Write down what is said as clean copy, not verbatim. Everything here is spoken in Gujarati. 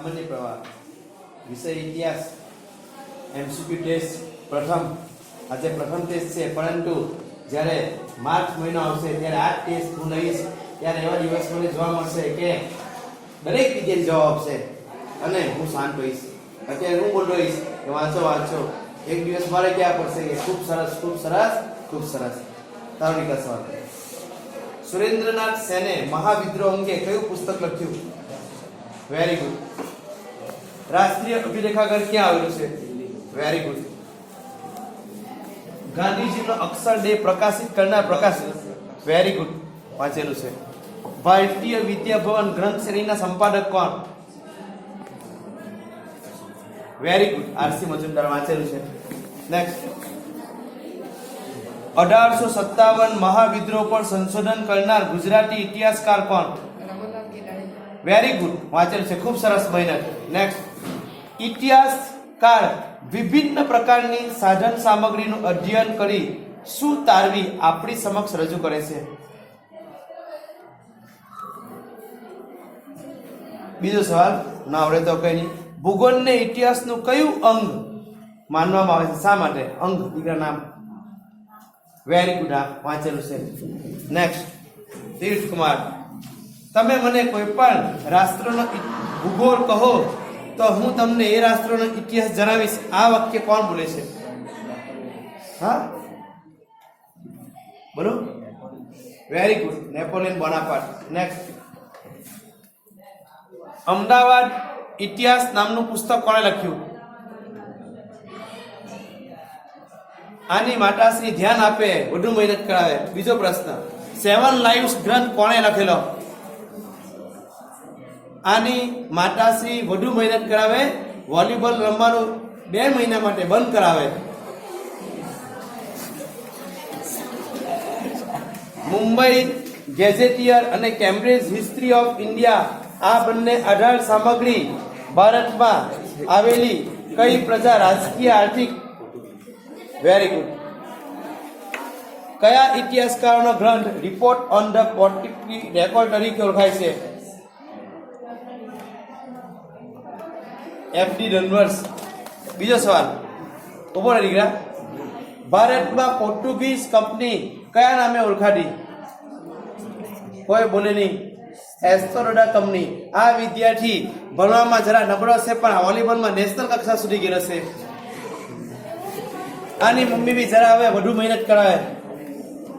સામાન્ય પ્રવાહ વિષય ઇતિહાસ એમસીક્યુ ટેસ્ટ પ્રથમ આજે પ્રથમ ટેસ્ટ છે, પરંતુ જ્યારે માર્ચ મહિનો આવશે ત્યારે આ ટેસ્ટ હું લઈશ ત્યારે એવા દિવસ મને જોવા મળશે કે દરેક વિદ્યાર્થી જવાબ આપશે અને હું શાંત રહીશ. અત્યારે હું બોલ રહીશ કે વાંચો વાંચો, એક દિવસ મારે ક્યાં પડશે કે ખૂબ સરસ ખૂબ સરસ ખૂબ સરસ. તારો નિકાલ સવાલ. સુરેન્દ્રનાથ સેને મહાવિદ્રોહ અંગે કયું પુસ્તક લખ્યું? Very good. રાષ્ટ્રીય અભિલેખાગાર ક્યાં આવેલું છે? Very good. ગાંધીજીનો અક્ષર ડે પ્રકાશિત કરનાર પ્રકાશક? વેરી ગુડ, વાંચેલું છે. ભારતીય વિદ્યા ભવન ગ્રંથ શ્રેણીના સંપાદક કોણ? વેરી ગુડ, આરસી મજુમદાર, વાંચેલું છે. નેક્સ્ટ. 1857 મહાવિદ્રોહ પર સંશોધન કરનાર ગુજરાતી ઇતિહાસકાર કોણ? વેરી ગુડ, વાંચેલું છે. ખૂબ સરસ મહેનત. નેક્સ્ટ. ઇતિહાસકાર વિભિન્ન પ્રકારની સાધન સામગ્રીનું અધ્યયન કરી શું તારવી આપણી સમક્ષ રજૂ કરે છે? બીજો સવાલ ના આવડે તો કઈ નહીં. ભૂગોળને ઇતિહાસનું કયું અંગ માનવામાં આવે છે? શા માટે અંગ? દીકરા નામ. વેરી ગુડ, આ વાંચેલું છે. નેક્સ્ટ. તીર્થ કુમાર, તમે મને કોઈ પણ રાષ્ટ્રનો ભૂગોળ કહો તો હું તમને એ રાષ્ટ્રનો ઇતિહાસ જણાવીશ. આ વાક્ય કોણ બોલે છે? હા, બોલો. Very good, Napoleon Bonaparte. Next. Ahmedabad ઇતિહાસ નામનું પુસ્તક કોણે લખ્યું? આની માતાશ્રી ધ્યાન આપે, વધુ મહેનત કરાવે. બીજો પ્રશ્ન. 7 લાઇવ્સ ગ્રંથ કોણે લખેલો? આની માતાશ્રી વધુ મહેનત કરાવે, વોલીબોલ રમવાનું 2 મહિના માટે બંધ કરાવે. મુંબઈ ગેઝેટિયર અને કેમ્બ્રિજ હિસ્ટ્રી ઓફ ઇન્ડિયા આ બંને આધાર સામગ્રી ભારતમાં આવેલી કઈ પ્રજા રાજકીય આર્થિક? Very good. કયા ઇતિહાસકારોનો ગ્રંથ report on the Portuguese record તરીકે ઓળખાય છે? એફડી ડનવર્સ. બીજો સવાલ. ઉભો રહે દીકરા. ભારતમાં પોર્ટુગીઝ કંપની કયા નામે ઓળખાતી? કોઈ બોલે નહીં. એસ્ટોરોડા કંપની. આ વિદ્યાર્થી ભણવામાં જરા નબળો છે, પણ વોલીબોલમાં નેશનલ કક્ષા સુધી ગયેલો છે. આની મમ્મી બી જરા હવે વધુ મહેનત કરાવે.